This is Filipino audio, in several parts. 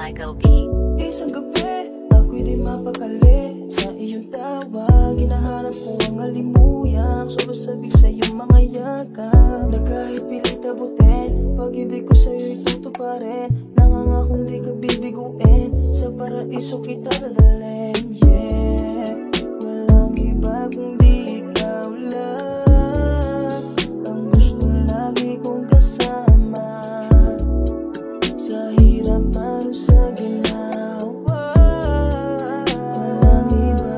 Michael B. Isang gabi, ako'y di mapakali sa iyong tawag. Hinahanap ko ang halimuyang sumasabik sa iyong mga yakap, na kahit pilit abutin, pag-ibig ko sa'yo'y tutuparin. Nangangakong di ka bibiguin, sa paraiso kita dadalhin. Yeah, walang iba kundi ikaw lang ang gustong lagi kong kasama, sa hirap man o sa ginawa. Walang iba,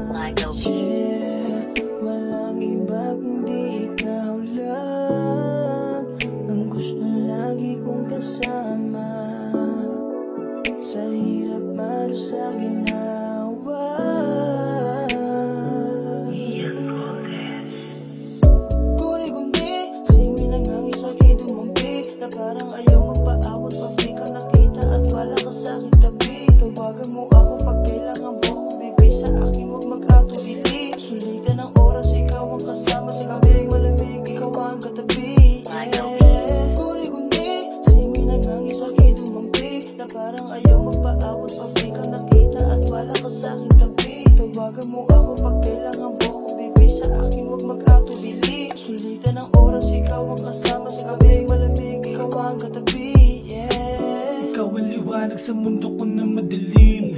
Michael B. yeah, walang iba kundi ikaw lang ang gustong lagi kong kasama, sa hirap man o sa ginawa. Guni-guni, singin ang hangin sa'kin dumampi, na parang ayaw magpaawat pag di ka nakita at wala ka sa'king tabi. Tawagan mo ako pag kailangan mo ako, baby, sa akin huwag mag-atubili. Sulitan ng oras, ikaw ang kasama, sa gabing malamig, ikaw ang katabi. Yeah, guni-guni, singin ang hangin sa'kin dumampi, na parang ayaw magpaawat pag di ka nakita at wala ka sa'king tabi. Tawagan mo ako pag kailangan mo ako, baby, sa akin huwag mag-atubili. Sulitan ng oras, ikaw ang kasama, sa gabing malamig, ikaw ang katabi. Yeah, Ikaw ang liwanag sa mundo ko na madilim.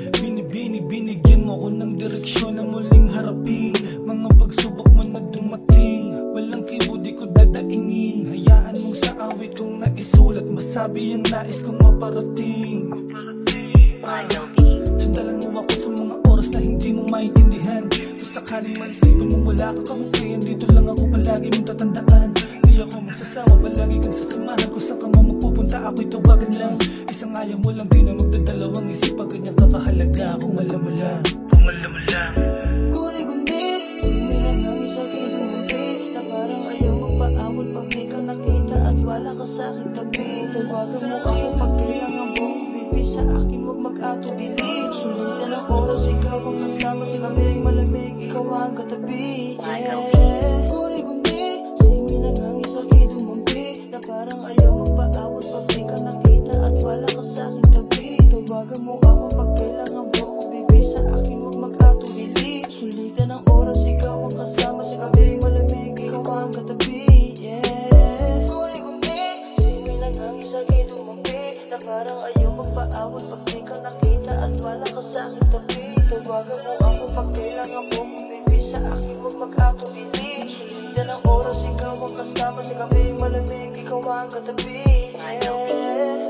Binigyan mo ko ng direksyon na muling harapin mga pagsubok mo na dumating. Walang kibo di ko dadaingin, hayaan mong sa awit kong naisulat masabi ang nais kong maparating. Michael B. Sandalan mo ako sa mga oras na hindi mo maintindihan. Kung sakaling maisipin mo wala ka kamukhayan, dito lang ako palagi mong tatandaan. Di ako magsasawa, palagi kang sasamahan. Kung saan ka mo magpupunta, ako'y tawagan lang. Isang ayaw mo lang, di na magdadalawang isip. Pag ganyan kakahalaga, kung alam mo lang, kung alam mo lang. guni-guni, singin ang hangin sa'kin dumampi, na parang ayaw magpaawat pag di ka nakita at wala ka sa'king tabi. Tawagan mo ako pag kailangan mo, baby, sa akin huwag mag-atubili. Sulitan ng oras, ikaw ang kasama, sa gabing malamig, ikaw ang katabi. Yeah, guni-guni, singin ang hangin sa'kin dumampi, na parang ayaw magpaawat pag di ka nakita at wala ka sa'king tabi. Tawagan mo ako pag kailangan mo ako, baby, sa akin huwag mag-atubili. Sulitan ng oras, ikaw ang kasama, sa gabing malamig, ikaw ang katabi. Yeah, guni-guni, singin ang hangin sa'kin dumampi, na parang ayaw magpaawat pag di ka nakita at wala ka sa'king tabi. Tawagan mo ako pag kailangan mo ako, baby, sa akin huwag mag-atubili. Sulitan ng oras, ikaw ang kasama, sa gabing malamig, ikaw ang katabi. Michael B. Yeah.